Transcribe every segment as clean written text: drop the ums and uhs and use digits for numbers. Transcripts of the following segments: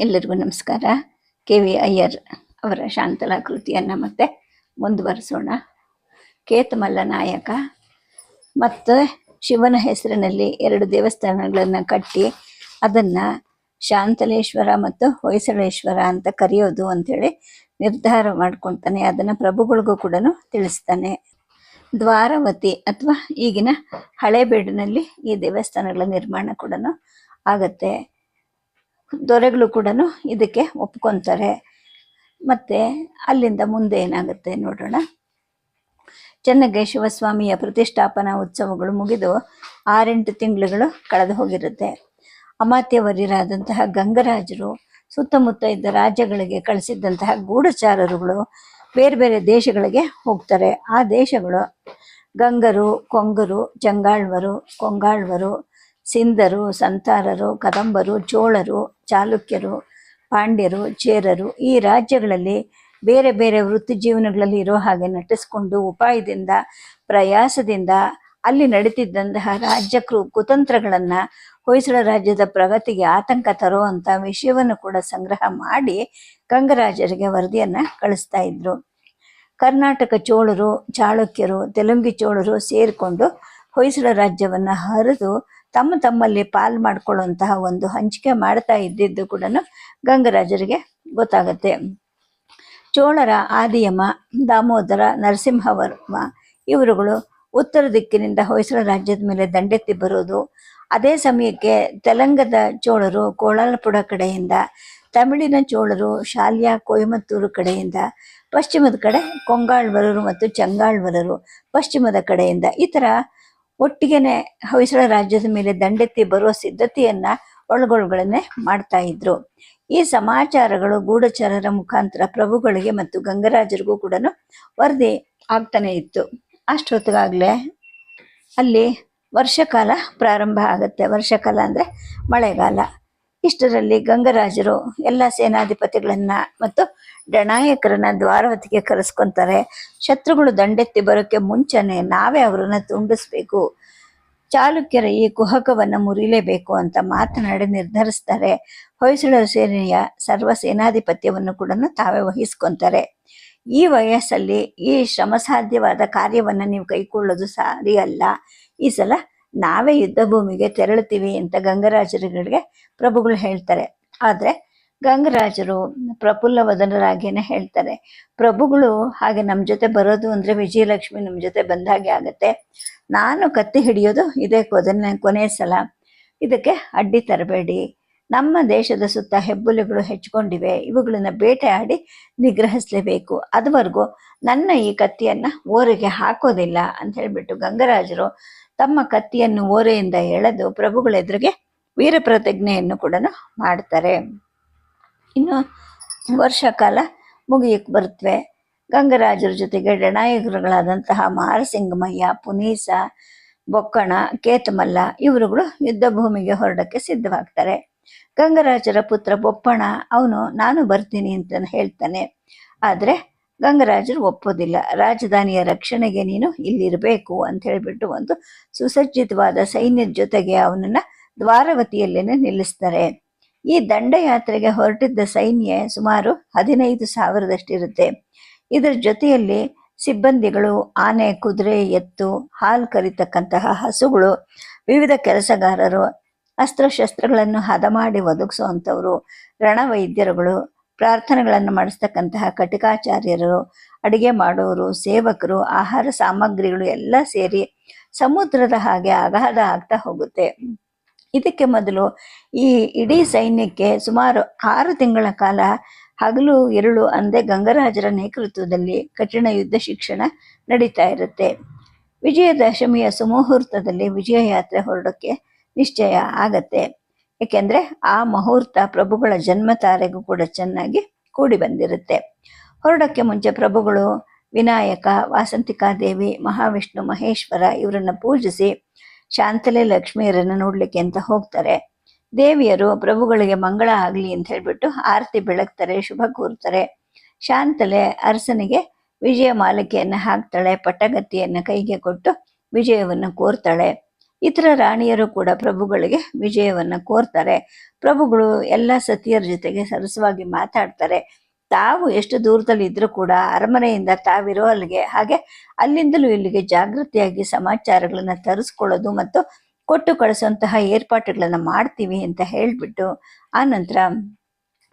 ಎಲ್ಲರಿಗೂ ನಮಸ್ಕಾರ. ಕೆ.ವಿ. ಅಯ್ಯರ್ ಅವರ ಶಾಂತಲಾ ಕೃತಿಯನ್ನು ಮತ್ತೆ ಮುಂದುವರಿಸೋಣ. ಕೇತಮಲ್ಲ ನಾಯಕ ಮತ್ತು ಶಿವನ ಹೆಸರಿನಲ್ಲಿ 2 ದೇವಸ್ಥಾನಗಳನ್ನು ಕಟ್ಟಿ ಅದನ್ನು ಶಾಂತಲೇಶ್ವರ ಮತ್ತು ಹೊಯ್ಸಳೇಶ್ವರ ಅಂತ ಕರೆಯೋದು ಅಂಥೇಳಿ ನಿರ್ಧಾರ ಮಾಡ್ಕೊತಾನೆ. ಅದನ್ನು ಪ್ರಭುಗಳಿಗೂ ಕೂಡ ತಿಳಿಸ್ತಾನೆ. ದ್ವಾರವತಿ ಅಥವಾ ಈಗಿನ ಹಳೇಬೀಡಿನಲ್ಲಿ ಈ ದೇವಸ್ಥಾನಗಳ ನಿರ್ಮಾಣ ಕೂಡ ಆಗತ್ತೆ. ದೊರೆಗಳು ಕೂಡ ಇದಕ್ಕೆ ಒಪ್ಕೊತಾರೆ. ಮತ್ತು ಅಲ್ಲಿಂದ ಮುಂದೆ ಏನಾಗುತ್ತೆ ನೋಡೋಣ. ಚೆನ್ನಕೇಶವ ಸ್ವಾಮಿಯ ಪ್ರತಿಷ್ಠಾಪನಾ ಉತ್ಸವಗಳು ಮುಗಿದು 6-8 ತಿಂಗಳುಗಳು ಕಳೆದು ಹೋಗಿರುತ್ತೆ. ಅಮಾತ್ಯವರ್ಯರಾದಂತಹ ಗಂಗರಾಜರು ಸುತ್ತಮುತ್ತ ಇದ್ದ ರಾಜ್ಯಗಳಿಗೆ ಕಳಿಸಿದ್ದಂತಹ ಗೂಢಚಾರರುಗಳು ಬೇರೆ ಬೇರೆ ದೇಶಗಳಿಗೆ ಹೋಗ್ತಾರೆ. ಆ ದೇಶಗಳು ಗಂಗರು, ಕೊಂಗರು, ಚಂಗಾಳ್ವರು, ಕೊಂಗಾಳ್ವರು, ಸಿಂಧರು, ಸಂತಾರರು, ಕದಂಬರು, ಚೋಳರು, ಚಾಲುಕ್ಯರು, ಪಾಂಡ್ಯರು, ಚೇರರು ಈ ರಾಜ್ಯಗಳಲ್ಲಿ ಬೇರೆ ಬೇರೆ ವೃತ್ತಿ ಜೀವನಗಳಲ್ಲಿ ಇರೋ ಹಾಗೆ ನಟಿಸ್ಕೊಂಡು ಉಪಾಯದಿಂದ ಪ್ರಯಾಸದಿಂದ ಅಲ್ಲಿ ನಡೀತಿದ್ದಂತಹ ರಾಜ್ಯ ಕುತಂತ್ರಗಳನ್ನು ಹೊಯ್ಸಳ ರಾಜ್ಯದ ಪ್ರಗತಿಗೆ ಆತಂಕ ತರುವಂಥ ವಿಷಯವನ್ನು ಕೂಡ ಸಂಗ್ರಹ ಮಾಡಿ ಗಂಗರಾಜರಿಗೆ ವರದಿಯನ್ನು ಕಳಿಸ್ತಾ ಇದ್ರು. ಕರ್ನಾಟಕ ಚೋಳರು, ಚಾಳುಕ್ಯರು, ತೆಲುಂಗಿ ಚೋಳರು ಸೇರಿಕೊಂಡು ಹೊಯ್ಸಳ ರಾಜ್ಯವನ್ನು ಹರಿದು ತಮ್ಮಲ್ಲಿ ಪಾಲು ಮಾಡ್ಕೊಳ್ಳುವಂತಹ ಒಂದು ಹಂಚಿಕೆ ಮಾಡ್ತಾ ಇದ್ದಿದ್ದು ಕೂಡ ಗಂಗರಾಜರಿಗೆ ಗೊತ್ತಾಗತ್ತೆ. ಚೋಳರ ಆದಿಯಮ, ದಾಮೋದರ, ನರಸಿಂಹವರ್ಮ ಇವರುಗಳು ಉತ್ತರ ದಿಕ್ಕಿನಿಂದ ಹೊಯ್ಸಳ ರಾಜ್ಯದ ಮೇಲೆ ದಂಡೆತ್ತಿ ಬರೋದು. ಅದೇ ಸಮಯಕ್ಕೆ ತೆಲಂಗದ ಚೋಳರು ಕೋಳಾಲಪುರ ಕಡೆಯಿಂದ, ತಮಿಳಿನ ಚೋಳರು ಶಾಲ್ಯ, ಕೊಯಮತ್ತೂರು ಕಡೆಯಿಂದ, ಪಶ್ಚಿಮದ ಕಡೆ ಕೊಂಗಾಳ್ವರರು ಮತ್ತು ಚಂಗಾಳ್ವರರು ಪಶ್ಚಿಮದ ಕಡೆಯಿಂದ ಈ ಥರ ಒಟ್ಟಿಗೆನೆ ಹೊಯ್ಸಳ ರಾಜ್ಯದ ಮೇಲೆ ದಂಡೆತ್ತಿ ಬರುವ ಸಿದ್ಧತೆಯನ್ನು ಒಳಗೊಳಗನೆ ಮಾಡ್ತಾ ಇದ್ರು. ಈ ಸಮಾಚಾರಗಳು ಗೂಢಚಾರರ ಮುಖಾಂತರ ಪ್ರಭುಗಳಿಗೆ ಮತ್ತು ಗಂಗರಾಜರಿಗೂ ಕೂಡ ವರದಿ ಆಗ್ತಾನೆ ಇತ್ತು. ಅಷ್ಟೊತ್ತಿಗಾಗಲೇ ಅಲ್ಲಿ ವರ್ಷಕಾಲ ಪ್ರಾರಂಭ ಆಗುತ್ತೆ. ವರ್ಷಕಾಲ ಅಂದರೆ ಮಳೆಗಾಲ. ಇಷ್ಟರಲ್ಲಿ ಗಂಗರಾಜರು ಎಲ್ಲ ಸೇನಾಧಿಪತಿಗಳನ್ನು ಮತ್ತು ಡಣಾಯಕರನ್ನ ದ್ವಾರವತಿಗೆ ಕರೆಸ್ಕೊತಾರೆ. ಶತ್ರುಗಳು ದಂಡೆತ್ತಿ ಬರೋಕ್ಕೆ ಮುಂಚೆನೆ ನಾವೇ ಅವರನ್ನು ತುಂಡಿಸ್ಬೇಕು, ಚಾಲುಕ್ಯರ ಈ ಕುಹಕವನ್ನು ಮುರಿಲೇಬೇಕು ಅಂತ ಮಾತನಾಡಿ ನಿರ್ಧರಿಸ್ತಾರೆ. ಹೊಯ್ಸಳ ಸೇನೆಯ ಸರ್ವ ಸೇನಾಧಿಪತ್ಯವನ್ನು ಕೂಡ ತಾವೇ ವಹಿಸ್ಕೊತಾರೆ. ಈ ವಯಸ್ಸಲ್ಲಿ ಈ ಶ್ರಮಸಾಧ್ಯವಾದ ಕಾರ್ಯವನ್ನು ನೀವು ಕೈಗೊಳ್ಳೋದು ಸರಿಯಲ್ಲ, ಈ ಸಲ ನಾವೇ ಯುದ್ಧ ಭೂಮಿಗೆ ತೆರಳುತ್ತೀವಿ ಅಂತ ಗಂಗರಾಜರುಗಳಿಗೆ ಪ್ರಭುಗಳು ಹೇಳ್ತಾರೆ. ಆದರೆ ಗಂಗರಾಜರು ಪ್ರಫುಲ್ಲವದನರಾಗೇನೆ ಹೇಳ್ತಾರೆ, ಪ್ರಭುಗಳು ಹಾಗೆ ನಮ್ಮ ಜೊತೆ ಬರೋದು ಅಂದರೆ ವಿಜಯಲಕ್ಷ್ಮಿ ನಮ್ಮ ಜೊತೆ ಬಂದಾಗೆ ಆಗುತ್ತೆ. ನಾನು ಕತ್ತಿ ಹಿಡಿಯೋದು ಇದೇ ಕೊನೆಯ ಸಲ, ಇದಕ್ಕೆ ಅಡ್ಡಿ ತರಬೇಡಿ. ನಮ್ಮ ದೇಶದ ಸುತ್ತ ಹೆಬ್ಬುಲಿಗಳು ಹೆಚ್ಕೊಂಡಿವೆ, ಇವುಗಳನ್ನ ಬೇಟೆ ಆಡಿ ನಿಗ್ರಹಿಸಲೇಬೇಕು. ಅದುವರೆಗೂ ನನ್ನ ಈ ಕತ್ತಿಯನ್ನು ಓರೆಗೆ ಹಾಕೋದಿಲ್ಲ ಅಂತ ಹೇಳಿಬಿಟ್ಟು ಗಂಗರಾಜರು ತಮ್ಮ ಕತ್ತಿಯನ್ನು ಓರೆಯಿಂದ ಎಳೆದು ಪ್ರಭುಗಳ ಎದುರಿಗೆ ವೀರ ಪ್ರತಿಜ್ಞೆಯನ್ನು ಕೂಡ ಮಾಡ್ತಾರೆ. ಇನ್ನು ವರ್ಷಕಾಲ ಮುಗಿಯಕ್ಕೆ ಬರುತ್ತವೆ. ಗಂಗರಾಜರ ಜೊತೆಗೆ ಡಣಾಯಕರುಗಳಾದಂತಹ ಮಾರಸಿಂಗಮಯ್ಯ, ಪುನೀಸ, ಬೊಕ್ಕಣ, ಕೇತಮಲ್ಲ ಇವರುಗಳು ಯುದ್ಧ ಭೂಮಿಗೆ ಹೊರಡಕ್ಕೆ ಸಿದ್ಧವಾಗ್ತಾರೆ. ಗಂಗರಾಜರ ಪುತ್ರ ಬೊಪ್ಪಣ ಅವನು ನಾನು ಬರ್ತೀನಿ ಅಂತ ಹೇಳ್ತಾನೆ. ಆದರೆ ಗಂಗರಾಜರು ಒಪ್ಪೋದಿಲ್ಲ. ರಾಜಧಾನಿಯ ರಕ್ಷಣೆಗೆ ನೀನು ಇಲ್ಲಿರಬೇಕು ಅಂತ ಹೇಳಿಬಿಟ್ಟು ಒಂದು ಸುಸಜ್ಜಿತವಾದ ಸೈನ್ಯದ ಜೊತೆಗೆ ಅವನನ್ನು ದ್ವಾರವತಿಯಲ್ಲೇನೆ ನಿಲ್ಲಿಸ್ತಾರೆ. ಈ ದಂಡಯಾತ್ರೆಗೆ ಹೊರಟಿದ್ದ ಸೈನ್ಯ ಸುಮಾರು 15,000ದಷ್ಟಿರುತ್ತೆ. ಇದರ ಜೊತೆಯಲ್ಲಿ ಸಿಬ್ಬಂದಿಗಳು, ಆನೆ, ಕುದುರೆ, ಎತ್ತು, ಹಾಲು ಕರಿತಕ್ಕಂತಹ ಹಸುಗಳು, ವಿವಿಧ ಕೆಲಸಗಾರರು, ಅಸ್ತ್ರಶಸ್ತ್ರಗಳನ್ನು ಹದ ಮಾಡಿ ಒದಗಿಸುವಂಥವರು, ರಣವೈದ್ಯರುಗಳು, ಪ್ರಾರ್ಥನೆಗಳನ್ನು ಮಾಡಿಸ್ತಕ್ಕಂತಹ ಕಟಿಕಾಚಾರ್ಯರು, ಅಡುಗೆ ಮಾಡೋರು, ಸೇವಕರು, ಆಹಾರ ಸಾಮಗ್ರಿಗಳು ಎಲ್ಲ ಸೇರಿ ಸಮುದ್ರದ ಹಾಗೆ ಅಗಾಧ ಆಗ್ತಾ ಹೋಗುತ್ತೆ. ಇದಕ್ಕೆ ಮೊದಲು ಈ ಇಡೀ ಸೈನ್ಯಕ್ಕೆ ಸುಮಾರು 6 ತಿಂಗಳ ಕಾಲ ಹಗಲು ಇರುಳು ಅಂದೇ ಗಂಗರಾಜರ ನೇತೃತ್ವದಲ್ಲಿ ಕಠಿಣ ಯುದ್ಧ ಶಿಕ್ಷಣ ನಡೀತಾ ಇರುತ್ತೆ. ವಿಜಯದಶಮಿಯ ಸುಮುಹೂರ್ತದಲ್ಲಿ ವಿಜಯ ಯಾತ್ರೆ ಹೊರಡೋಕ್ಕೆ ನಿಶ್ಚಯ ಆಗತ್ತೆ. ಏಕೆಂದರೆ ಆ ಮುಹೂರ್ತ ಪ್ರಭುಗಳ ಜನ್ಮ ತಾರೆಗೂ ಕೂಡ ಚೆನ್ನಾಗಿ ಕೂಡಿ ಬಂದಿರುತ್ತೆ. ಹೊರಡೋಕ್ಕೆ ಮುಂಚೆ ಪ್ರಭುಗಳು ವಿನಾಯಕ, ವಾಸಂತಿಕಾದೇವಿ, ಮಹಾವಿಷ್ಣು, ಮಹೇಶ್ವರ ಇವರನ್ನು ಪೂಜಿಸಿ ಶಾಂತಲೆ ಲಕ್ಷ್ಮಿಯರನ್ನು ನೋಡ್ಲಿಕ್ಕೆ ಅಂತ ಹೋಗ್ತಾರೆ. ದೇವಿಯರು ಪ್ರಭುಗಳಿಗೆ ಮಂಗಳ ಆಗಲಿ ಅಂತ ಹೇಳ್ಬಿಟ್ಟು ಆರತಿ ಬೆಳಗ್ತಾರೆ, ಶುಭ ಕೂರ್ತಾರೆ. ಶಾಂತಲೆ ಅರಸನಿಗೆ ವಿಜಯ ಮಾಲಿಕೆಯನ್ನು ಹಾಕ್ತಾಳೆ, ಪಟ್ಟಗತ್ತಿಯನ್ನು ಕೈಗೆ ಕೊಟ್ಟು ವಿಜಯವನ್ನು ಕೋರ್ತಾಳೆ. ಇತರ ರಾಣಿಯರು ಕೂಡ ಪ್ರಭುಗಳಿಗೆ ವಿಜಯವನ್ನ ಕೋರ್ತಾರೆ. ಪ್ರಭುಗಳು ಎಲ್ಲ ಸತಿಯರ ಜೊತೆಗೆ ಸರಸವಾಗಿ ಮಾತಾಡ್ತಾರೆ. ತಾವು ಎಷ್ಟು ದೂರದಲ್ಲಿ ಇದ್ರೂ ಕೂಡ ಅರಮನೆಯಿಂದ ತಾವಿರೋ ಅಲ್ಲಿಗೆ, ಹಾಗೆ ಅಲ್ಲಿಂದಲೂ ಇಲ್ಲಿಗೆ ಜಾಗೃತಿಯಾಗಿ ಸಮಾಚಾರಗಳನ್ನ ತರಿಸ್ಕೊಳ್ಳೋದು ಮತ್ತು ಕೊಟ್ಟು ಕಳಿಸುವಂತಹ ಏರ್ಪಾಟುಗಳನ್ನ ಮಾಡ್ತೀವಿ ಅಂತ ಹೇಳ್ಬಿಟ್ಟು ಆ ನಂತರ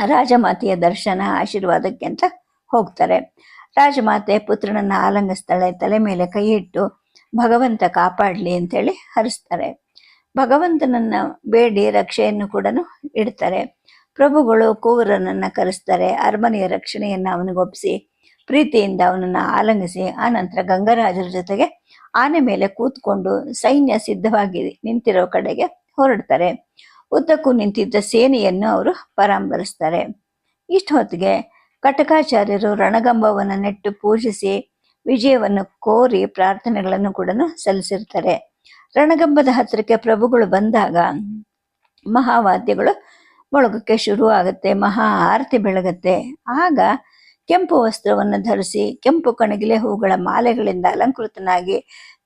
ರಾಜಮಾತೆಯ ದರ್ಶನ ಆಶೀರ್ವಾದಕ್ಕೆ ಅಂತ ಹೋಗ್ತಾರೆ. ರಾಜಮಾತೆ ಪುತ್ರನನ್ನ ಆಲಂಗಿಸ್ತಾಳೆ, ತಲೆ ಮೇಲೆ ಕೈ ಇಟ್ಟು ಭಗವಂತ ಕಾಪಾಡ್ಲಿ ಅಂತೇಳಿ ಹರಿಸ್ತಾರೆ. ಭಗವಂತನನ್ನ ಬೇಡಿ ರಕ್ಷೆಯನ್ನು ಕೂಡ ಇಡ್ತಾರೆ. ಪ್ರಭುಗಳು ಕುವರನನ್ನ ಕರೆಸ್ತಾರೆ. ಅರಮನೆಯ ರಕ್ಷಣೆಯನ್ನ ಅವನಿಗೊಪ್ಪಿಸಿ ಪ್ರೀತಿಯಿಂದ ಅವನನ್ನ ಆಲಂಗಿಸಿ ಆ ನಂತರ ಗಂಗರಾಜರ ಜೊತೆಗೆ ಆನೆ ಮೇಲೆ ಕೂತ್ಕೊಂಡು ಸೈನ್ಯ ಸಿದ್ಧವಾಗಿ ನಿಂತಿರೋ ಕಡೆಗೆ ಹೊರಡ್ತಾರೆ. ಉದ್ದಕ್ಕೂ ನಿಂತಿದ್ದ ಸೇನೆಯನ್ನು ಅವರು ಪರಾಂಬರಿಸ್ತಾರೆ. ಇಷ್ಟು ಹೊತ್ತಿಗೆ ಕಟಕಾಚಾರ್ಯರು ರಣಗಂಬವನ್ನು ನೆಟ್ಟು ಪೂಜಿಸಿ ವಿಜಯವನ್ನು ಕೋರಿ ಪ್ರಾರ್ಥನೆಗಳನ್ನು ಕೂಡ ಸಲ್ಲಿಸಿರ್ತಾರೆ. ರಣಗಂಬದ ಹತ್ತಿರಕ್ಕೆ ಪ್ರಭುಗಳು ಬಂದಾಗ ಮಹಾವಾದ್ಯಗಳು ಮೊಳಗಕ್ಕೆ ಶುರು ಆಗುತ್ತೆ, ಮಹಾ ಆರತಿ ಬೆಳಗತ್ತೆ. ಆಗ ಕೆಂಪು ವಸ್ತ್ರವನ್ನು ಧರಿಸಿ ಕೆಂಪು ಕಣಗಿಲೆ ಹೂಗಳ ಮಾಲೆಗಳಿಂದ ಅಲಂಕೃತನಾಗಿ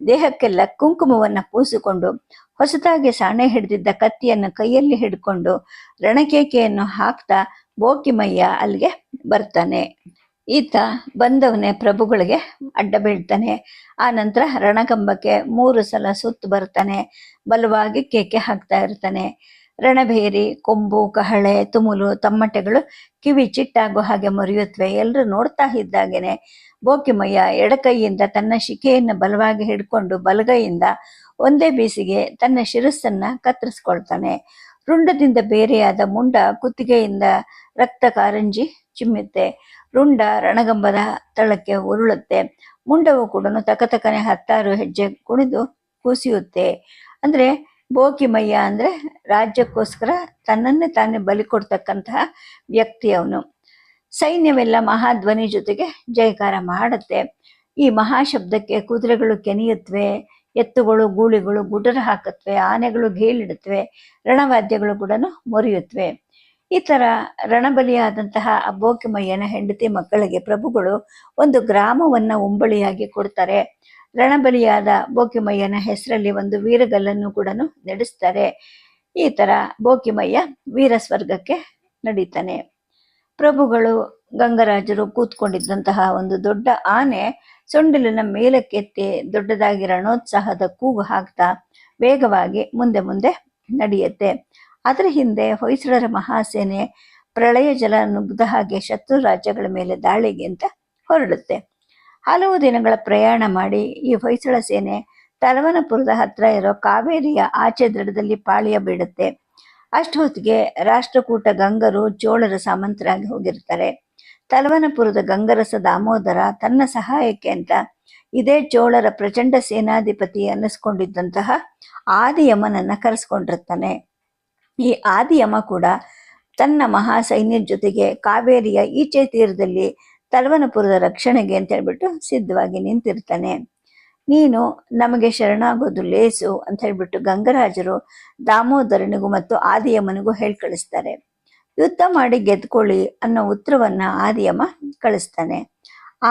ದೇಹಕ್ಕೆಲ್ಲ ಕುಂಕುಮವನ್ನು ಪೂಸಿಕೊಂಡು ಹೊಸದಾಗಿ ಸಾಣೆ ಹಿಡಿದಿದ್ದ ಕತ್ತಿಯನ್ನು ಕೈಯಲ್ಲಿ ಹಿಡ್ಕೊಂಡು ರಣಕೇಕೆಯನ್ನು ಹಾಕ್ತಾ ಬೋಕಿಮಯ್ಯ ಅಲ್ಲಿಗೆ ಬರ್ತಾನೆ. ಈತ ಬಂದವನೇ ಪ್ರಭುಗಳಿಗೆ ಅಡ್ಡ ಬೀಳ್ತಾನೆ. ಆ ನಂತರ ರಣಗಂಬಕ್ಕೆ 3 ಸಲ ಸುತ್ತು ಬರ್ತಾನೆ. ಬಲವಾಗಿ ಕೇಕೆ ಹಾಕ್ತಾ ಇರ್ತಾನೆ. ರಣಭೇರಿ, ಕೊಂಬು, ಕಹಳೆ, ತುಮುಲು, ತಮ್ಮಟೆಗಳು ಕಿವಿ ಚಿಟ್ಟಾಗೋ ಹಾಗೆ ಮುರಿಯುತ್ತವೆ. ಎಲ್ಲರೂ ನೋಡ್ತಾ ಇದ್ದಾಗೇನೆ ಬೋಕಿಮಯ್ಯ ಎಡಕೈಯಿಂದ ತನ್ನ ಶಿಖೆಯನ್ನು ಬಲವಾಗಿ ಹಿಡ್ಕೊಂಡು ಬಲಗೈಯಿಂದ ಒಂದೇ ಬೀಸಿಗೆ ತನ್ನ ಶಿರಸ್ಸನ್ನ ಕತ್ತರಿಸ್ಕೊಳ್ತಾನೆ. ರುಂಡದಿಂದ ಬೇರೆಯಾದ ಮುಂಡ ಕುತ್ತಿಗೆಯಿಂದ ರಕ್ತ ಕಾರಂಜಿ ಚಿಮ್ಮುತ್ತೆ. ರುಂಡ ರಣಗಂಬದ ತಳಕ್ಕೆ ಉರುಳುತ್ತೆ. ಮುಂಡವು ಕೂಡ ತಕತಕನೆ 10 ಹೆಜ್ಜೆ ಕುಣಿದು ಕುಸಿಯುತ್ತೆ. ಅಂದ್ರೆ ಬೋಕಿಮಯ್ಯ ಅಂದ್ರೆ ರಾಜ್ಯಕ್ಕೋಸ್ಕರ ತನ್ನನ್ನೇ ತಾನೇ ಬಲಿ ಕೊಡ್ತಕ್ಕಂತಹ ವ್ಯಕ್ತಿ ಅವನು. ಸೈನ್ಯವೆಲ್ಲ ಮಹಾಧ್ವನಿ ಜೊತೆಗೆ ಜಯಕಾರ ಮಾಡುತ್ತೆ. ಈ ಮಹಾಶಬ್ದಕ್ಕೆ ಕುದುರೆಗಳು ಕೆನೆಯುತ್ತವೆ, ಎತ್ತುಗಳು ಗೂಳಿಗಳು ಗುಡರ ಹಾಕತ್ವೆ, ಆನೆಗಳು ಗೇಲಿಡುತ್ತವೆ, ರಣವಾದ್ಯಗಳು ಕೂಡ ಮುರಿಯುತ್ತವೆ. ಈ ತರ ರಣಬಲಿಯಾದಂತಹ ಬೋಕಿಮಯ್ಯನ ಹೆಂಡತಿ ಮಕ್ಕಳಿಗೆ ಪ್ರಭುಗಳು ಒಂದು ಗ್ರಾಮವನ್ನ ಉಂಬಳಿಯಾಗಿ ಕೊಡ್ತಾರೆ. ರಣಬಲಿಯಾದ ಬೋಕಿಮಯ್ಯನ ಹೆಸರಲ್ಲಿ ಒಂದು ವೀರಗಲ್ಲನ್ನು ಕೂಡ ನಡೆಸ್ತಾರೆ. ಈ ತರ ಬೋಕಿಮಯ್ಯ ವೀರ ಸ್ವರ್ಗಕ್ಕೆ ನಡೀತಾನೆ. ಪ್ರಭುಗಳು ಗಂಗರಾಜರು ಕೂತ್ಕೊಂಡಿದ್ದಂತಹ ಒಂದು ದೊಡ್ಡ ಆನೆ ಸೊಂಡಿಲಿನ ಮೇಲಕ್ಕೆತ್ತಿ ದೊಡ್ಡದಾಗಿ ರಣೋತ್ಸಾಹದ ಕೂಗು ಹಾಕ್ತಾ ವೇಗವಾಗಿ ಮುಂದೆ ಮುಂದೆ ನಡೆಯುತ್ತೆ. ಅದರ ಹಿಂದೆ ಹೊಯ್ಸಳರ ಮಹಾಸೇನೆ ಪ್ರಳಯ ಜಲ ನುಗ್ಗದ ಹಾಗೆ ಶತ್ರು ರಾಜ್ಯಗಳ ಮೇಲೆ ದಾಳಿಗೆ ಅಂತ ಹೊರಡುತ್ತೆ. ಹಲವು ದಿನಗಳ ಪ್ರಯಾಣ ಮಾಡಿ ಈ ಹೊಯ್ಸಳ ಸೇನೆ ತಲವನಪುರದ ಹತ್ರ ಇರೋ ಕಾವೇರಿಯ ಆಚೆ ದಡದಲ್ಲಿ ಪಾಳಿಯ ಬೀಳುತ್ತೆ. ಅಷ್ಟೊತ್ತಿಗೆ ರಾಷ್ಟ್ರಕೂಟ ಗಂಗರು ಚೋಳರ ಸಾಮಂತರಾಗಿ ಹೋಗಿರ್ತಾರೆ. ತಲವನಪುರದ ಗಂಗರಸ ದಾಮೋದರ ತನ್ನ ಸಹಾಯಕ್ಕೆ ಅಂತ ಇದೇ ಚೋಳರ ಪ್ರಚಂಡ ಸೇನಾಧಿಪತಿ ಅನ್ನಿಸ್ಕೊಂಡಿದ್ದಂತಹ ಆದಿಯಮನನ್ನ ಕರೆಸ್ಕೊಂಡಿರ್ತಾನೆ. ಈ ಆದಿಯಮ ಕೂಡ ತನ್ನ ಮಹಾ ಸೈನ್ಯದ ಜೊತೆಗೆ ಕಾವೇರಿಯ ಈಚೆ ತೀರದಲ್ಲಿ ತಲವನಪುರದ ರಕ್ಷಣೆಗೆ ಅಂತ ಹೇಳ್ಬಿಟ್ಟು ಸಿದ್ಧವಾಗಿ ನಿಂತಿರ್ತಾನೆ. ನೀನು ನಮಗೆ ಶರಣಾಗೋದು ಲೇಸು ಅಂತ ಹೇಳ್ಬಿಟ್ಟು ಗಂಗರಾಜರು ದಾಮೋದರನಿಗೂ ಮತ್ತು ಆದಿಯಮನಿಗೂ ಹೇಳಿ ಕಳಿಸ್ತಾರೆ. ಯುದ್ಧ ಮಾಡಿ ಗೆದ್ಕೊಳ್ಳಿ ಅನ್ನೋ ಉತ್ತರವನ್ನ ಆದಿಯಮ ಕಳಿಸ್ತಾನೆ.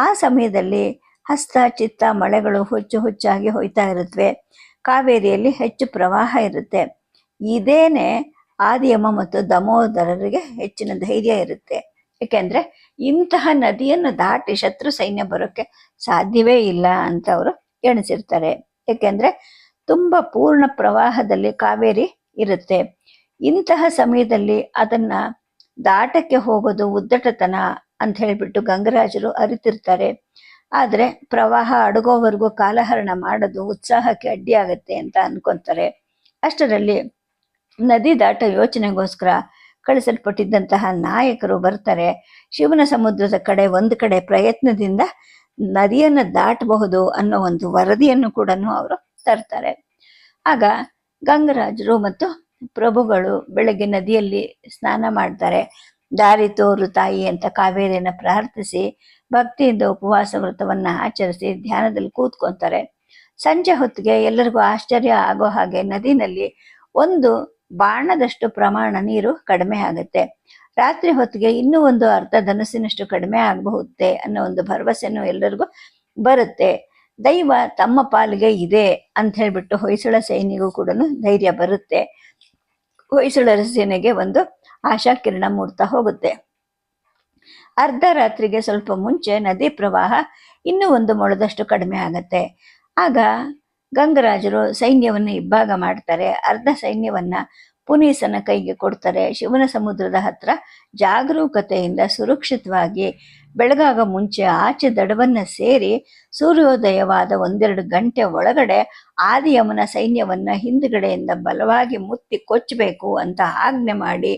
ಆ ಸಮಯದಲ್ಲಿ ಹಸ್ತ ಚಿತ್ತ ಮಳೆಗಳು ಹುಚ್ಚಾಗಿ ಹೋಯ್ತಾ ಇರುತ್ತವೆ. ಕಾವೇರಿಯಲ್ಲಿ ಹೆಚ್ಚು ಪ್ರವಾಹ ಇರುತ್ತೆ. ಇದೇನೆ ಆದಿಯಮ ಮತ್ತು ದಾಮೋದರರಿಗೆ ಹೆಚ್ಚಿನ ಧೈರ್ಯ ಇರುತ್ತೆ. ಯಾಕೆಂದ್ರೆ ಇಂತಹ ನದಿಯನ್ನು ದಾಟಿ ಶತ್ರು ಸೈನ್ಯ ಬರೋಕ್ಕೆ ಸಾಧ್ಯವೇ ಇಲ್ಲ ಅಂತ ಅವರು ಎಣಿಸಿರ್ತಾರೆ. ಯಾಕೆಂದ್ರೆ ತುಂಬಾ ಪೂರ್ಣ ಪ್ರವಾಹದಲ್ಲಿ ಕಾವೇರಿ ಇರುತ್ತೆ. ಇಂತಹ ಸಮಯದಲ್ಲಿ ಅದನ್ನ ದಾಟಕ್ಕೆ ಹೋಗೋದು ಉದ್ದಟತನ ಅಂತ ಹೇಳ್ಬಿಟ್ಟು ಗಂಗರಾಜರು ಅರಿತಿರ್ತಾರೆ. ಆದ್ರೆ ಪ್ರವಾಹ ಅಡಗೋವರೆಗೂ ಕಾಲಹರಣ ಮಾಡೋದು ಉತ್ಸಾಹಕ್ಕೆ ಅಡ್ಡಿಯಾಗತ್ತೆ ಅಂತ ಅನ್ಕೊಂತಾರೆ. ಅಷ್ಟರಲ್ಲಿ ನದಿ ದಾಟ ಯೋಚನೆಗೋಸ್ಕರ ಕಳಿಸಲ್ಪಟ್ಟಿದ್ದಂತಹ ನಾಯಕರು ಬರ್ತಾರೆ. ಶಿವನ ಸಮುದ್ರದ ಕಡೆ ಒಂದು ಕಡೆ ಪ್ರಯತ್ನದಿಂದ ನದಿಯನ್ನು ದಾಟಬಹುದು ಅನ್ನೋ ಒಂದು ವರದಿಯನ್ನು ಕೂಡ ಅವರು ತರ್ತಾರೆ. ಆಗ ಗಂಗರಾಜರು ಮತ್ತು ಪ್ರಭುಗಳು ಬೆಳಗ್ಗೆ ನದಿಯಲ್ಲಿ ಸ್ನಾನ ಮಾಡ್ತಾರೆ. ದಾರಿ ತೋರು ತಾಯಿ ಅಂತ ಕಾವೇರಿಯನ್ನು ಪ್ರಾರ್ಥಿಸಿ ಭಕ್ತಿಯಿಂದ ಉಪವಾಸ ವ್ರತವನ್ನ ಆಚರಿಸಿ ಧ್ಯಾನದಲ್ಲಿ ಕೂತ್ಕೊಂತಾರೆ. ಸಂಜೆ ಹೊತ್ತಿಗೆ ಎಲ್ಲರಿಗೂ ಆಶ್ಚರ್ಯ ಆಗೋ ಹಾಗೆ ನದಿನಲ್ಲಿ ಒಂದು ಬಾಣದಷ್ಟು ಪ್ರಮಾಣ ನೀರು ಕಡಿಮೆ ಆಗುತ್ತೆ. ರಾತ್ರಿ ಹೊತ್ತಿಗೆ ಇನ್ನೂ ಒಂದು ಅರ್ಧ ಧನಸ್ಸಿನಷ್ಟು ಕಡಿಮೆ ಆಗಬಹುದೇ ಅನ್ನೋ ಒಂದು ಭರವಸೆನೂ ಎಲ್ಲರಿಗೂ ಬರುತ್ತೆ. ದೈವ ತಮ್ಮ ಪಾಲಿಗೆ ಇದೆ ಅಂತ ಹೇಳ್ಬಿಟ್ಟು ಹೊಯ್ಸಳ ಸೈನಿಗೂ ಕೂಡ ಧೈರ್ಯ ಬರುತ್ತೆ. ಹೊಯ್ಸಳರ ಸೇನೆಗೆ ಒಂದು ಆಶಾಕಿರಣ ಮೂಡ್ತಾ ಹೋಗುತ್ತೆ. ಅರ್ಧ ರಾತ್ರಿಗೆ ಸ್ವಲ್ಪ ಮುಂಚೆ ನದಿ ಪ್ರವಾಹ ಇನ್ನೂ 1 ಮೊಳದಷ್ಟು ಕಡಿಮೆ ಆಗತ್ತೆ. ಆಗ ಗಂಗರಾಜರು ಸೈನ್ಯವನ್ನು ಇಬ್ಬಾಗ ಮಾಡ್ತಾರೆ. ಅರ್ಧ ಸೈನ್ಯವನ್ನ ಪುನೀಸನ ಕೈಗೆ ಕೊಡ್ತಾರೆ. ಶಿವನ ಸಮುದ್ರದ ಹತ್ರ ಜಾಗರೂಕತೆಯಿಂದ ಸುರಕ್ಷಿತವಾಗಿ ಬೆಳಗಾಗ ಮುಂಚೆ ಆಚೆ ದಡವನ್ನ ಸೇರಿ ಸೂರ್ಯೋದಯವಾದ 1-2 ಗಂಟೆ ಒಳಗಡೆ ಆದಿಯಮನ ಸೈನ್ಯವನ್ನ ಹಿಂದುಗಡೆಯಿಂದ ಬಲವಾಗಿ ಮುತ್ತಿ ಕೊಚ್ಚಬೇಕು ಅಂತ ಆಜ್ಞೆ ಮಾಡಿ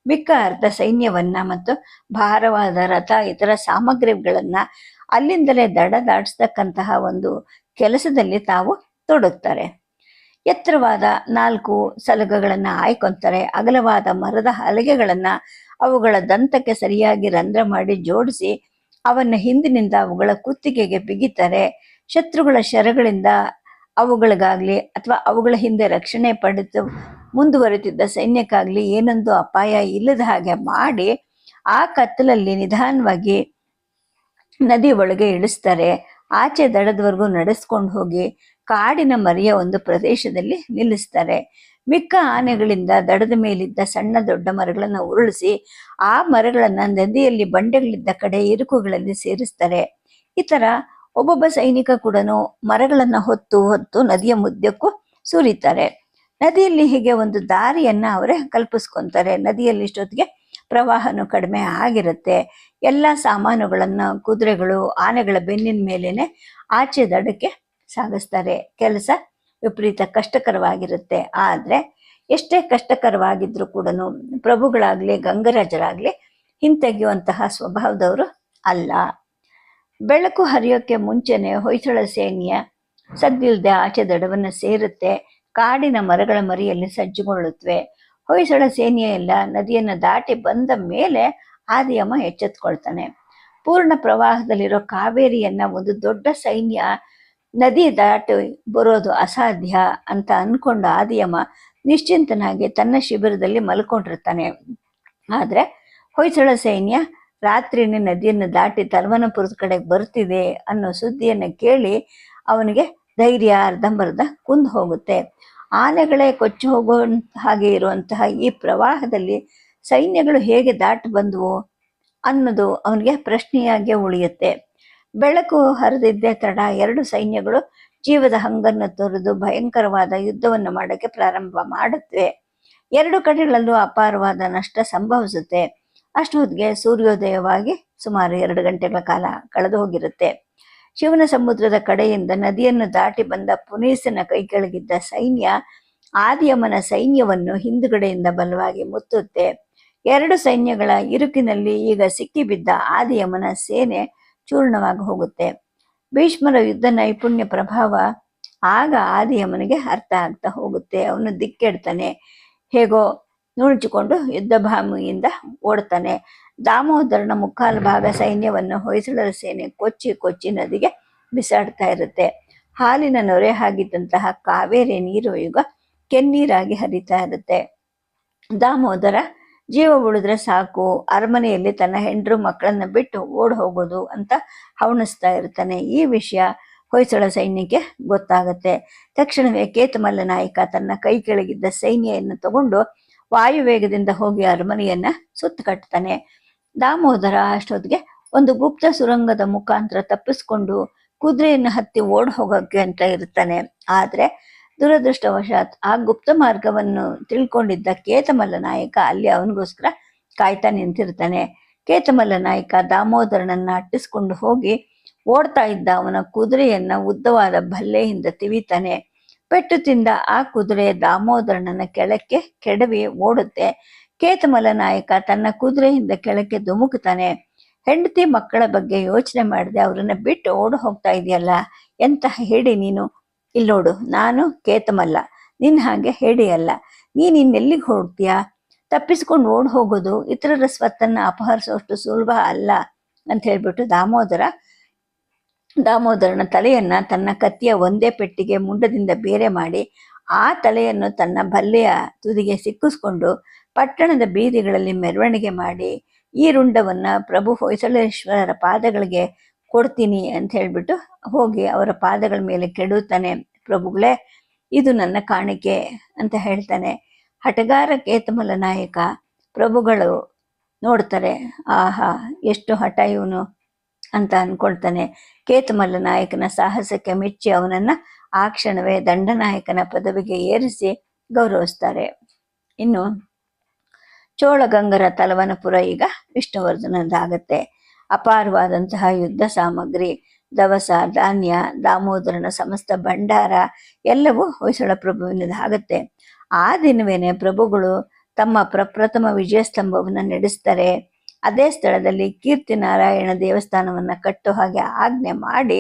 ಮಿಕ್ಕ ಅರ್ಧ ಸೈನ್ಯವನ್ನ ಮತ್ತು ಭಾರವಾದ ರಥ ಇತರ ಸಾಮಗ್ರಿಗಳನ್ನ ಅಲ್ಲಿಂದಲೇ ದಡ ದಾಟಿಸ್ತಕ್ಕಂತಹ ಒಂದು ಕೆಲಸದಲ್ಲಿ ತಾವು ತೊಡಗ್ತಾರೆ. ಎತ್ತರವಾದ 4 ಸಲಗಗಳನ್ನ ಆಯ್ಕೊಂತಾರೆ. ಅಗಲವಾದ ಮರದ ಹಲಗೆಗಳನ್ನ ಅವುಗಳ ದಂತಕ್ಕೆ ಸರಿಯಾಗಿ ರಂಧ್ರ ಮಾಡಿ ಜೋಡಿಸಿ ಅವನ್ನ ಹಿಂದಿನಿಂದ ಅವುಗಳ ಕುತ್ತಿಗೆಗೆ ಬಿಗಿತಾರೆ. ಶತ್ರುಗಳ ಶರಗಳಿಂದ ಅವುಗಳಿಗಾಗ್ಲಿ ಅಥವಾ ಅವುಗಳ ಹಿಂದೆ ರಕ್ಷಣೆ ಪಡೆದು ಮುಂದುವರೆತಿದ್ದ ಸೈನ್ಯಕ್ಕಾಗ್ಲಿ ಏನೊಂದು ಅಪಾಯ ಇಲ್ಲದ ಹಾಗೆ ಮಾಡಿ ಆ ಕತ್ತಲಲ್ಲಿ ನಿಧಾನವಾಗಿ ನದಿ ಒಳಗೆ ಇಳಿಸ್ತಾರೆ. ಆಚೆ ದಡದವರೆಗೂ ನಡೆಸ್ಕೊಂಡು ಹೋಗಿ ಕಾಡಿನ ಮರೆಯ ಒಂದು ಪ್ರದೇಶದಲ್ಲಿ ನಿಲ್ಲಿಸ್ತಾರೆ. ಮಿಕ್ಕ ಆನೆಗಳಿಂದ ದಡದ ಮೇಲಿದ್ದ ಸಣ್ಣ ದೊಡ್ಡ ಮರಗಳನ್ನು ಉರುಳಿಸಿ ಆ ಮರಗಳನ್ನ ನದಿಯಲ್ಲಿ ಬಂಡೆಗಳಿದ್ದ ಕಡೆ ಇರುಕುಗಳಲ್ಲಿ ಸೇರಿಸ್ತಾರೆ. ಈ ತರ ಒಬ್ಬೊಬ್ಬ ಸೈನಿಕ ಕೂಡ ಮರಗಳನ್ನ ಹೊತ್ತು ನದಿಯ ಮುದ್ದಕ್ಕೂ ಸುರಿತಾರೆ. ನದಿಯಲ್ಲಿ ಹೀಗೆ ಒಂದು ದಾರಿಯನ್ನ ಅವರೇ ಕಲ್ಪಿಸ್ಕೊಂತಾರೆ. ನದಿಯಲ್ಲಿ ಇಷ್ಟೊತ್ತಿಗೆ ಪ್ರವಾಹನೂ ಕಡಿಮೆ ಆಗಿರುತ್ತೆ. ಎಲ್ಲ ಸಾಮಾನುಗಳನ್ನ ಕುದುರೆಗಳು ಆನೆಗಳ ಬೆನ್ನಿನ ಮೇಲೇನೆ ಆಚೆ ದಡಕ್ಕೆ ಸಾಗಿಸ್ತಾರೆ. ಕೆಲಸ ವಿಪರೀತ ಕಷ್ಟಕರವಾಗಿರುತ್ತೆ. ಆದ್ರೆ ಎಷ್ಟೇ ಕಷ್ಟಕರವಾಗಿದ್ರು ಕೂಡ ಪ್ರಭುಗಳಾಗ್ಲಿ ಗಂಗರಾಜರಾಗ್ಲಿ ಹಿಂತೆಗೆಯುವಂತಹ ಸ್ವಭಾವದವರು ಅಲ್ಲ. ಬೆಳಕು ಹರಿಯೋಕ್ಕೆ ಮುಂಚೆನೆ ಹೊಯ್ಸಳ ಸೈನ್ಯ ಸದ್ದಿಲ್ದೆ ಆಚೆ ದಡವನ್ನ ಸೇರುತ್ತೆ. ಕಾಡಿನ ಮರಗಳ ಮರಿಯಲ್ಲಿ ಸಜ್ಜುಗೊಳ್ಳುತ್ತವೆ. ಹೊಯ್ಸಳ ಸೇನೆಯ ಎಲ್ಲ ನದಿಯನ್ನ ದಾಟಿ ಬಂದ ಮೇಲೆ ಆದಿಯಮ ಎಚ್ಚೆತ್ಕೊಳ್ತಾನೆ. ಪೂರ್ಣ ಪ್ರವಾಹದಲ್ಲಿರೋ ಕಾವೇರಿಯನ್ನ ಒಂದು ದೊಡ್ಡ ಸೈನ್ಯ ನದಿ ದಾಟಿ ಬರೋದು ಅಸಾಧ್ಯ ಅಂತ ಅನ್ಕೊಂಡ ಆದಿಯಮ ನಿಶ್ಚಿಂತನಾಗಿ ತನ್ನ ಶಿಬಿರದಲ್ಲಿ ಮಲ್ಕೊಂಡಿರ್ತಾನೆ. ಆದ್ರೆ ಹೊಯ್ಸಳ ಸೈನ್ಯ ರಾತ್ರಿನೇ ನದಿಯನ್ನು ದಾಟಿ ತಲವನಪುರದ ಕಡೆಗೆ ಬರ್ತಿದೆ ಅನ್ನೋ ಸುದ್ದಿಯನ್ನು ಕೇಳಿ ಅವನಿಗೆ ಧೈರ್ಯ ಅರ್ಧಂಬರ್ಧ ಕುಂದು ಹೋಗುತ್ತೆ. ಆನೆಗಳೇ ಕೊಚ್ಚಿ ಹೋಗೋ ಹಾಗೆ ಇರುವಂತಹ ಈ ಪ್ರವಾಹದಲ್ಲಿ ಸೈನ್ಯಗಳು ಹೇಗೆ ದಾಟಿ ಬಂದವು ಅನ್ನೋದು ಅವನಿಗೆ ಪ್ರಶ್ನೆಯಾಗಿ ಉಳಿಯುತ್ತೆ. ಬೆಳಕು ಹರಿದಿದ್ದೇ ತಡ 2 ಸೈನ್ಯಗಳು ಜೀವದ ಹಂಗನ್ನು ತೊರೆದು ಭಯಂಕರವಾದ ಯುದ್ಧವನ್ನು ಮಾಡೋಕ್ಕೆ ಪ್ರಾರಂಭ ಮಾಡುತ್ತವೆ. 2 ಕಡೆಗಳಲ್ಲೂ ಅಪಾರವಾದ ನಷ್ಟ ಸಂಭವಿಸುತ್ತೆ. ಅಷ್ಟೊತ್ತಿಗೆ ಸೂರ್ಯೋದಯವಾಗಿ ಸುಮಾರು 2 ಗಂಟೆಗಳ ಕಾಲ ಕಳೆದು ಹೋಗಿರುತ್ತೆ. ಶಿವನ ಸಮುದ್ರದ ಕಡೆಯಿಂದ ನದಿಯನ್ನು ದಾಟಿ ಬಂದ ಪುನೀಸನ ಕೈ ಕೆಳಗಿದ್ದ ಸೈನ್ಯ ಆದಿಯಮನ ಸೈನ್ಯವನ್ನು ಹಿಂದುಗಡೆಯಿಂದ ಬಲವಾಗಿ ಮುತ್ತುತ್ತೆ. 2 ಸೈನ್ಯಗಳ ಇರುಕಿನಲ್ಲಿ ಈಗ ಸಿಕ್ಕಿಬಿದ್ದ ಆದಿಯಮನ ಸೇನೆ ಚೂರ್ಣವಾಗಿ ಹೋಗುತ್ತೆ. ಭೀಷ್ಮರ ಯುದ್ಧ ನೈಪುಣ್ಯ ಪ್ರಭಾವ ಆಗ ಆದಿಯಮನಿಗೆ ಅರ್ಥ ಆಗ್ತಾ ಹೋಗುತ್ತೆ. ಅವನು ದಿಕ್ಕೆಡ್ತಾನೆ. ಹೇಗೋ ನುಣುಚಿಕೊಂಡು ಯುದ್ಧ ಭೂಮಿಯಿಂದ ಓಡ್ತಾನೆ. ದಾಮೋದರನ ಮುಕ್ಕಾಲು ಭಾಗ ಸೈನ್ಯವನ್ನು ಹೊಯ್ಸಳರ ಸೇನೆ ಕೊಚ್ಚಿ ನದಿಗೆ ಬಿಸಾಡ್ತಾ ಇರುತ್ತೆ. ಹಾಲಿನ ನೊರೆ ಆಗಿದ್ದಂತಹ ಕಾವೇರಿ ನೀರು ಈಗ ಕೆನ್ನೀರಾಗಿ ಹರಿತಾ ಇರುತ್ತೆ. ದಾಮೋದರ ಜೀವ ಉಳಿದ್ರೆ ಸಾಕು, ಅರಮನೆಯಲ್ಲಿ ತನ್ನ ಹೆಂಡರು ಮಕ್ಕಳನ್ನ ಬಿಟ್ಟು ಓಡ್ ಹೋಗೋದು ಅಂತ ಹವಣಿಸ್ತಾ ಇರ್ತಾನೆ. ಈ ವಿಷಯ ಹೊಯ್ಸಳ ಸೈನ್ಯಕ್ಕೆ ಗೊತ್ತಾಗುತ್ತೆ. ತಕ್ಷಣವೇ ಕೇತಮಲ್ಲ ನಾಯಕ ತನ್ನ ಕೈ ಕೆಳಗಿದ್ದ ಸೈನ್ಯವನ್ನು ತಗೊಂಡು ವಾಯುವೇಗದಿಂದ ಹೋಗಿ ಅರಮನೆಯನ್ನ ಸುತ್ತ ಕಟ್ತಾನೆ. ದಾಮೋದರ ಅಷ್ಟೊತ್ತಿಗೆ ಒಂದು ಗುಪ್ತ ಸುರಂಗದ ಮುಖಾಂತರ ತಪ್ಪಿಸ್ಕೊಂಡು ಕುದುರೆಯನ್ನು ಹತ್ತಿ ಓಡ್ ಹೋಗೋಕ್ಕೆ ಅಂತ ಇರ್ತಾನೆ. ಆದ್ರೆ ದುರದೃಷ್ಟವಶಾತ್ ಆ ಗುಪ್ತ ಮಾರ್ಗವನ್ನು ತಿಳ್ಕೊಂಡಿದ್ದ ಕೇತಮಲ್ಲ ನಾಯಕ ಅಲ್ಲಿ ಅವನಿಗೋಸ್ಕರ ಕಾಯ್ತಾ ನಿಂತಿರ್ತಾನೆ. ಕೇತಮಲ್ಲ ನಾಯಕ ದಾಮೋದರನನ್ನ ಅಟ್ಟಿಸ್ಕೊಂಡು ಹೋಗಿ ಓಡ್ತಾ ಇದ್ದ ಅವನ ಕುದುರೆಯನ್ನ ಉದ್ದವಾದ ಭಲ್ಲೆಯಿಂದ ತಿವಿತಾನೆ. ಪೆಟ್ಟು ತಿಂದ ಆ ಕುದುರೆ ದಾಮೋದರನನ್ನ ಕೆಳಕ್ಕೆ ಕೆಡವಿ ಓಡುತ್ತೆ. ಕೇತಮಲ್ಲ ನಾಯಕ ತನ್ನ ಕುದುರೆಯಿಂದ ಕೆಳಕ್ಕೆ ಧುಮುಕ್ತಾನೆ. ಹೆಂಡತಿ ಮಕ್ಕಳ ಬಗ್ಗೆ ಯೋಚನೆ ಮಾಡದೆ ಅವರನ್ನ ಬಿಟ್ಟು ಓಡು ಹೋಗ್ತಾ ಇದೆಯಲ್ಲ, ಎಂತ ಹೇಳಿ ನೀನು? ಇಲ್ಲಿ ನೋಡು, ನಾನು ಕೇತಮಲ್ಲ, ನಿನ್ನ ಹಾಗೆ ಹೇಡಿಯಲ್ಲ. ನೀನ್ ಇನ್ನೆಲ್ಲಿಗೆ ಹೋಗ್ತೀಯಾ? ತಪ್ಪಿಸ್ಕೊಂಡು ಓಡ್ ಹೋಗೋದು ಇತರರ ಸ್ವತ್ತನ್ನ ಅಪಹರಿಸೋಷ್ಟು ಸುಲಭ ಅಲ್ಲ ಅಂತ ಹೇಳ್ಬಿಟ್ಟು ದಾಮೋದರನ ತಲೆಯನ್ನ ತನ್ನ ಕತ್ತಿಯ ಒಂದೇ ಪೆಟ್ಟಿಗೆ ಮುಂಡದಿಂದ ಬೇರೆ ಮಾಡಿ ಆ ತಲೆಯನ್ನು ತನ್ನ ಭಲ್ಲೆಯ ತುದಿಗೆ ಸಿಕ್ಕಿಸ್ಕೊಂಡು ಪಟ್ಟಣದ ಬೀದಿಗಳಲ್ಲಿ ಮೆರವಣಿಗೆ ಮಾಡಿ ಈ ರುಂಡವನ್ನ ಪ್ರಭು ಹೊಯ್ಸಳೇಶ್ವರರ ಪಾದಗಳಿಗೆ ಕೊಡ್ತೀನಿ ಅಂತ ಹೇಳ್ಬಿಟ್ಟು ಹೋಗಿ ಅವರ ಪಾದಗಳ ಮೇಲೆ ಕೆಡುತ್ತಾನೆ. ಪ್ರಭುಗಳೇ, ಇದು ನನ್ನ ಕಾಣಿಕೆ ಅಂತ ಹೇಳ್ತಾನೆ. ಹಟಗಾರ ಕೇತಮಲ್ಲ ನಾಯಕ ಪ್ರಭುಗಳು ನೋಡ್ತಾರೆ, ಆಹಾ ಎಷ್ಟು ಹಠ ಇವನು ಅಂತ ಅನ್ಕೊಳ್ತಾನೆ. ಕೇತಮಲ್ಲ ನಾಯಕನ ಸಾಹಸಕ್ಕೆ ಮೆಚ್ಚಿ ಅವನನ್ನ ಆ ಕ್ಷಣವೇ ದಂಡನಾಯಕನ ಪದವಿಗೆ ಏರಿಸಿ ಗೌರವಿಸ್ತಾರೆ. ಇನ್ನು ಚೋಳಗಂಗರ ತಲವನಪುರ ಈಗ ವಿಷ್ಣುವರ್ಧನದಾಗತ್ತೆ. ಅಪಾರವಾದಂತಹ ಯುದ್ಧ ಸಾಮಗ್ರಿ, ದವಸ, ಧಾನ್ಯ, ದಾಮೋದರನ ಸಮಸ್ತ ಭಂಡಾರ ಎಲ್ಲವೂ ಹೊಯ್ಸಳ ಪ್ರಭುವಿನದಾಗತ್ತೆ. ಆ ದಿನವೇನೆ ಪ್ರಭುಗಳು ತಮ್ಮ ಪ್ರಪ್ರಥಮ ವಿಜಯಸ್ತಂಭವನ್ನು ನಡೆಸ್ತಾರೆ. ಅದೇ ಸ್ಥಳದಲ್ಲಿ ಕೀರ್ತಿ ನಾರಾಯಣ ದೇವಸ್ಥಾನವನ್ನ ಕಟ್ಟೋ ಹಾಗೆ ಆಜ್ಞೆ ಮಾಡಿ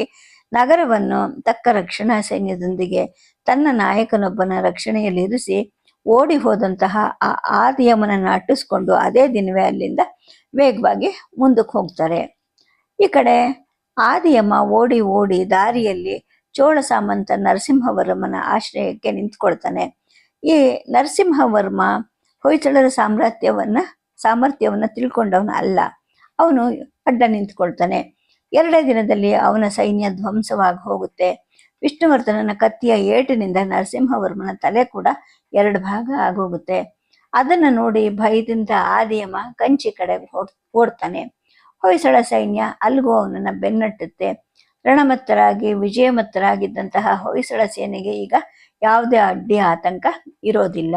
ನಗರವನ್ನು ತಕ್ಕ ರಕ್ಷಣಾ ಸೈನ್ಯದೊಂದಿಗೆ ತನ್ನ ನಾಯಕನೊಬ್ಬನ ರಕ್ಷಣೆಯಲ್ಲಿರಿಸಿ ಓಡಿ ಹೋದಂತಹ ಆ ಆದಿಯಮನನ್ನು ಅಟ್ಟಿಸ್ಕೊಂಡು ಅದೇ ದಿನವೇ ಅಲ್ಲಿಂದ ವೇಗವಾಗಿ ಮುಂದಕ್ಕೆ ಹೋಗ್ತಾರೆ. ಈ ಕಡೆ ಆದಿಯಮ ಓಡಿ ಓಡಿ ದಾರಿಯಲ್ಲಿ ಚೋಳ ಸಾಮಂತ ನರಸಿಂಹವರ್ಮನ ಆಶ್ರಯಕ್ಕೆ ನಿಂತ್ಕೊಳ್ತಾನೆ. ಈ ನರಸಿಂಹವರ್ಮ ಹೊಯ್ಸಳರ ಸಾಮರ್ಥ್ಯವನ್ನ ತಿಳ್ಕೊಂಡವನ ಅಲ್ಲ. ಅವನು ಅಡ್ಡ ನಿಂತ್ಕೊಳ್ತಾನೆ. 2 ದಿನದಲ್ಲಿ ಅವನ ಸೈನ್ಯ ಧ್ವಂಸವಾಗಿ ಹೋಗುತ್ತೆ. ವಿಷ್ಣುವರ್ಧನನ ಕತ್ತಿಯ ಏಟಿನಿಂದ ನರಸಿಂಹವರ್ಮನ ತಲೆ ಕೂಡ 2 ಭಾಗ ಆಗೋಗುತ್ತೆ. ಅದನ್ನು ನೋಡಿ ಭಯದಿಂದ ಆದಿಯಮ ಕಂಚಿ ಕಡೆ ಓಡ್ತಾನೆ. ಹೊಯ್ಸಳ ಸೈನ್ಯ ಅಲ್ಲಿಗೂ ಅವನನ್ನ ಬೆನ್ನಟ್ಟುತ್ತೆ. ರಣಮತ್ತರಾಗಿ ವಿಜಯಮತ್ತರಾಗಿದ್ದಂತಹ ಹೊಯ್ಸಳ ಸೇನೆಗೆ ಈಗ ಯಾವುದೇ ಅಡ್ಡಿ ಆತಂಕ ಇರೋದಿಲ್ಲ.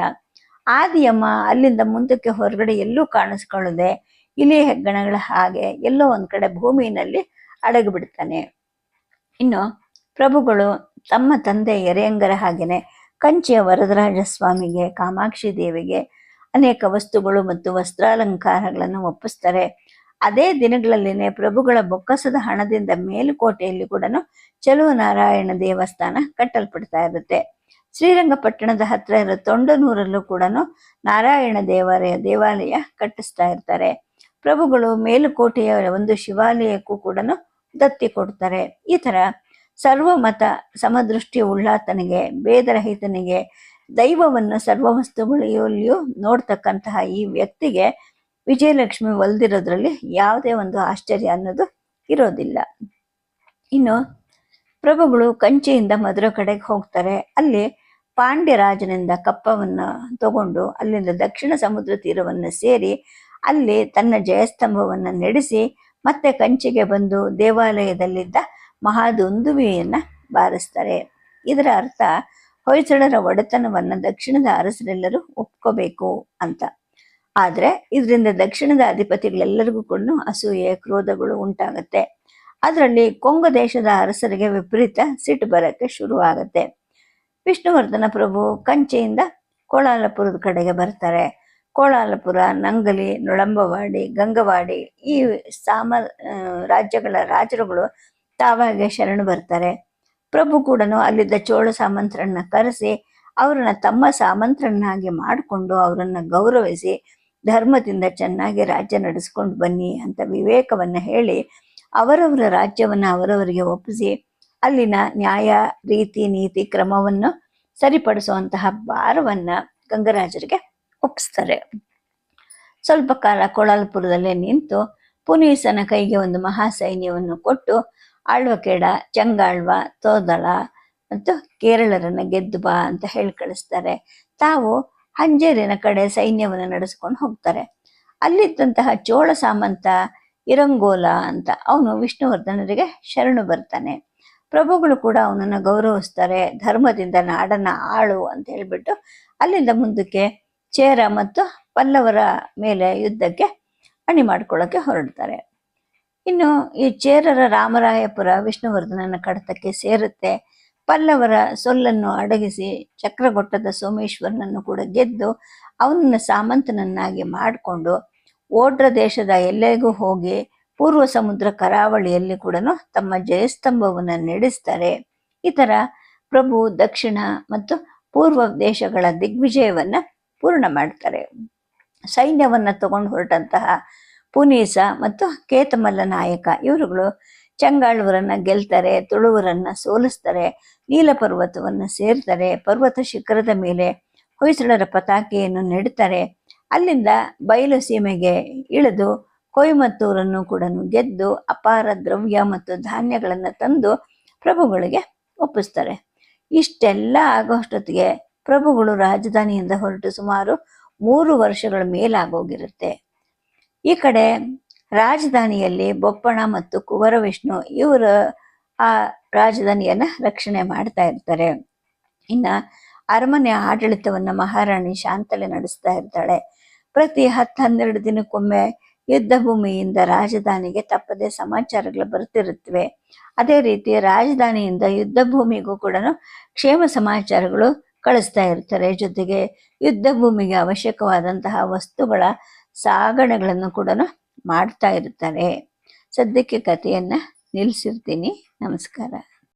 ಆದಿಯಮ್ಮ ಅಲ್ಲಿಂದ ಮುಂದಕ್ಕೆ ಹೊರಗಡೆ ಎಲ್ಲೂ ಕಾಣಿಸ್ಕೊಳ್ಳದೆ ಇಲಿ ಹೆಗ್ಗಣಗಳ ಹಾಗೆ ಎಲ್ಲೋ ಒಂದ್ ಕಡೆ ಭೂಮಿನಲ್ಲಿ ಅಡಗಿ ಬಿಡ್ತಾನೆ. ಇನ್ನು ಪ್ರಭುಗಳು ತಮ್ಮ ತಂದೆ ಎರೆಯಂಗರ ಹಾಗೇನೆ ಕಂಚಿಯ ವರದರಾಜ ಸ್ವಾಮಿಗೆ, ಕಾಮಾಕ್ಷಿ ದೇವಿಗೆ ಅನೇಕ ವಸ್ತುಗಳು ಮತ್ತು ವಸ್ತ್ರಾಲಂಕಾರಗಳನ್ನು ಒಪ್ಪಿಸ್ತಾರೆ. ಅದೇ ದಿನಗಳಲ್ಲಿನೇ ಪ್ರಭುಗಳ ಬೊಕ್ಕಸದ ಹಣದಿಂದ ಮೇಲುಕೋಟೆಯಲ್ಲಿ ಕೂಡ ಚಲುವನಾರಾಯಣ ದೇವಸ್ಥಾನ ಕಟ್ಟಲ್ಪಡ್ತಾ ಇರುತ್ತೆ. ಶ್ರೀರಂಗಪಟ್ಟಣದ ಹತ್ರ ಇರೋ ತೊಂಡನೂರಲ್ಲೂ ಕೂಡ ನಾರಾಯಣ ದೇವಾಲಯ ಕಟ್ಟಿಸ್ತಾ ಇರ್ತಾರೆ. ಪ್ರಭುಗಳು ಮೇಲುಕೋಟೆಯ ಒಂದು ಶಿವಾಲಯಕ್ಕೂ ಕೂಡ ದತ್ತಿ ಕೊಡ್ತಾರೆ. ಈ ತರ ಸರ್ವಮತ ಸಮದೃಷ್ಟಿ ಉಳ್ಳಾತನಿಗೆ, ಭೇದರಹಿತನಿಗೆ, ದೈವವನ್ನು ಸರ್ವ ವಸ್ತುಗಳಲ್ಲಿಯೂ ನೋಡ್ತಕ್ಕಂತಹ ಈ ವ್ಯಕ್ತಿಗೆ ವಿಜಯಲಕ್ಷ್ಮಿ ಒಲ್ದಿರೋದ್ರಲ್ಲಿ ಯಾವುದೇ ಒಂದು ಆಶ್ಚರ್ಯ ಅನ್ನೋದು ಇರೋದಿಲ್ಲ. ಇನ್ನು ಪ್ರಭುಗಳು ಕಂಚಿಯಿಂದ ಮಧುರ ಕಡೆಗೆ ಹೋಗ್ತಾರೆ. ಅಲ್ಲಿ ಪಾಂಡ್ಯರಾಜನಿಂದ ಕಪ್ಪವನ್ನ ತಗೊಂಡು ಅಲ್ಲಿಂದ ದಕ್ಷಿಣ ಸಮುದ್ರ ತೀರವನ್ನು ಸೇರಿ ಅಲ್ಲಿ ತನ್ನ ಜಯಸ್ತಂಭವನ್ನ ನಡೆಸಿ ಮತ್ತೆ ಕಂಚಿಗೆ ಬಂದು ದೇವಾಲಯದಲ್ಲಿದ್ದ ಮಹಾದುಂದುವಿಯನ್ನ ಬಾರಿಸ್ತಾರೆ. ಇದರ ಅರ್ಥ ಹೊಯ್ಸಳರ ಒಡೆತನವನ್ನ ದಕ್ಷಿಣದ ಅರಸರೆಲ್ಲರೂ ಒಪ್ಕೋಬೇಕು ಅಂತ. ಆದ್ರೆ ಇದರಿಂದ ದಕ್ಷಿಣದ ಅಧಿಪತಿಗಳೆಲ್ಲರಿಗೂ ಕೂಡ ಅಸೂಯೆ, ಕ್ರೋಧಗಳು ಉಂಟಾಗತ್ತೆ. ಅದರಲ್ಲಿ ಕೊಂಗ ದೇಶದ ಅರಸರಿಗೆ ವಿಪರೀತ ಸಿಟ್ಟು ಬರಕ್ಕೆ ಶುರುವಾಗತ್ತೆ. ವಿಷ್ಣುವರ್ಧನ ಪ್ರಭು ಕಂಚಿಯಿಂದ ಕೋಲಾಲಪುರದ ಕಡೆಗೆ ಬರ್ತಾರೆ. ಕೋಲಾಲಪುರ, ನಂಗಲಿ, ನೊಳಂಬವಾಡಿ, ಗಂಗವಾಡಿ ಈ ರಾಜ್ಯಗಳ ರಾಜರುಗಳು ತಾವಾಗೆ ಶರಣು ಬರ್ತಾರೆ. ಪ್ರಭು ಕೂಡ ಅಲ್ಲಿದ್ದ ಚೋಳ ಸಾಮಂತರನ್ನ ಕರೆಸಿ ಅವರನ್ನ ತಮ್ಮ ಸಾಮಂತರನ್ನಾಗಿ ಮಾಡಿಕೊಂಡು ಅವರನ್ನ ಗೌರವಿಸಿ ಧರ್ಮದಿಂದ ಚೆನ್ನಾಗಿ ರಾಜ್ಯ ನಡೆಸ್ಕೊಂಡು ಬನ್ನಿ ಅಂತ ವಿವೇಕವನ್ನ ಹೇಳಿ ಅವರವರ ರಾಜ್ಯವನ್ನ ಅವರವರಿಗೆ ಒಪ್ಪಿಸಿ ಅಲ್ಲಿನ ನ್ಯಾಯ, ರೀತಿ, ನೀತಿ, ಕ್ರಮವನ್ನು ಸರಿಪಡಿಸುವಂತಹ ಭಾರವನ್ನ ಗಂಗರಾಜರಿಗೆ ಒಪ್ಪಿಸ್ತಾರೆ. ಸ್ವಲ್ಪ ಕಾಲ ಕೋಲಾಲಪುರದಲ್ಲೇ ನಿಂತು ಪುನೀಸನ ಕೈಗೆ ಒಂದು ಮಹಾ ಸೈನ್ಯವನ್ನು ಕೊಟ್ಟು ಆಳ್ವಕೇಡ, ಚಂಗಾಳ್ವ, ತೋದಳ ಮತ್ತು ಕೇರಳರನ್ನ ಗೆದ್ದು ಬಾ ಅಂತ ಹೇಳಿ ಕಳಿಸ್ತಾರೆ. ತಾವು ಹಂಜೇರಿನ ಕಡೆ ಸೈನ್ಯವನ್ನು ನಡೆಸ್ಕೊಂಡು ಹೋಗ್ತಾರೆ. ಅಲ್ಲಿದ್ದಂತಹ ಚೋಳ ಸಾಮಂತ ಇರಂಗೋಲ ಅಂತ ಅವನು ವಿಷ್ಣುವರ್ಧನರಿಗೆ ಶರಣು ಬರ್ತಾನೆ. ಪ್ರಭುಗಳು ಕೂಡ ಅವನನ್ನು ಗೌರವಿಸ್ತಾರೆ. ಧರ್ಮದಿಂದ ನಾಡನ್ನ ಆಳು ಅಂತ ಹೇಳ್ಬಿಟ್ಟು ಅಲ್ಲಿಂದ ಮುಂದಕ್ಕೆ ಚೇರ ಮತ್ತು ಪಲ್ಲವರ ಮೇಲೆ ಯುದ್ಧಕ್ಕೆ ಅಣಿ ಮಾಡ್ಕೊಳ್ಳೋಕೆ ಹೊರಡ್ತಾರೆ. ಇನ್ನು ಈ ಚೇರರ ರಾಮರಾಯಪುರ ವಿಷ್ಣುವರ್ಧನನ ಕಡತಕ್ಕೆ ಸೇರುತ್ತೆ. ಪಲ್ಲವರ ಸೊಲ್ಲನ್ನು ಅಡಗಿಸಿ ಚಕ್ರಗೊಟ್ಟದ ಸೋಮೇಶ್ವರನನ್ನು ಕೂಡ ಗೆದ್ದು ಅವನನ್ನ ಸಾಮಂತನನ್ನಾಗಿ ಮಾಡಿಕೊಂಡು ಓಡ್ರ ದೇಶದ ಎಲ್ಲೆಗೂ ಹೋಗಿ ಪೂರ್ವ ಸಮುದ್ರ ಕರಾವಳಿಯಲ್ಲಿ ಕೂಡ ತಮ್ಮ ಜಯಸ್ತಂಭವನ್ನು ನಡೆಸ್ತಾರೆ. ಈ ತರ ಪ್ರಭು ದಕ್ಷಿಣ ಮತ್ತು ಪೂರ್ವ ದೇಶಗಳ ದಿಗ್ವಿಜಯವನ್ನ ಪೂರ್ಣ ಮಾಡ್ತಾರೆ. ಸೈನ್ಯವನ್ನ ತಗೊಂಡು ಹೊರಟಂತಹ ಪುನೀಸ ಮತ್ತು ಕೇತಮಲ್ಲ ನಾಯಕ ಇವರುಗಳು ಚಂಗಾಳುವರನ್ನ ಗೆಲ್ತಾರೆ, ತುಳುವರನ್ನ ಸೋಲಿಸ್ತಾರೆ, ನೀಲ ಪರ್ವತವನ್ನ ಸೇರ್ತಾರೆ. ಪರ್ವತ ಶಿಖರದ ಮೇಲೆ ಹೊಯ್ಸಳರ ಪತಾಕೆಯನ್ನು ನೆಡ್ತಾರೆ. ಅಲ್ಲಿಂದ ಬಯಲು ಸೀಮೆಗೆ ಇಳಿದು ಕೊಯಮತ್ತೂರನ್ನು ಕೂಡ ಗೆದ್ದು ಅಪಾರ ದ್ರವ್ಯ ಮತ್ತು ಧಾನ್ಯಗಳನ್ನು ತಂದು ಪ್ರಭುಗಳಿಗೆ ಒಪ್ಪಿಸ್ತಾರೆ. ಇಷ್ಟೆಲ್ಲ ಆಗೋಷ್ಟೊತ್ತಿಗೆ ಪ್ರಭುಗಳು ರಾಜಧಾನಿಯಿಂದ ಹೊರಟು ಸುಮಾರು 3 ವರ್ಷಗಳ ಮೇಲಾಗೋಗಿರುತ್ತೆ. ಈ ಕಡೆ ರಾಜಧಾನಿಯಲ್ಲಿ ಬೊಪ್ಪಣ ಮತ್ತು ಕುವರವಿಷ್ಣು ಇವರು ಆ ರಾಜಧಾನಿಯನ್ನ ರಕ್ಷಣೆ ಮಾಡ್ತಾ ಇರ್ತಾರೆ. ಇನ್ನ ಅರಮನೆ ಆಡಳಿತವನ್ನ ಮಹಾರಾಣಿ ಶಾಂತಲೆ ನಡೆಸ್ತಾ ಇರ್ತಾಳೆ. ಪ್ರತಿ 10-12 ದಿನಕ್ಕೊಮ್ಮೆ ಯುದ್ಧ ಭೂಮಿಯಿಂದ ರಾಜಧಾನಿಗೆ ತಪ್ಪದೆ ಸಮಾಚಾರಗಳು ಬರ್ತಿರುತ್ತವೆ. ಅದೇ ರೀತಿ ರಾಜಧಾನಿಯಿಂದ ಯುದ್ಧ ಭೂಮಿಗೂ ಕೂಡ ಕ್ಷೇಮ ಸಮಾಚಾರಗಳು ಕಳಿಸ್ತಾ ಇರ್ತಾರೆ. ಜೊತೆಗೆ ಯುದ್ಧ ಭೂಮಿಗೆ ಅವಶ್ಯಕವಾದಂತಹ ವಸ್ತುಗಳ ಸಾಗಣೆಗಳನ್ನು ಕೂಡ ಮಾಡ್ತಾ ಇರ್ತಾರೆ. ಸದ್ಯಕ್ಕೆ ಕಥೆಯನ್ನ ನಿಲ್ಲಿಸಿರ್ತೀನಿ. ನಮಸ್ಕಾರ.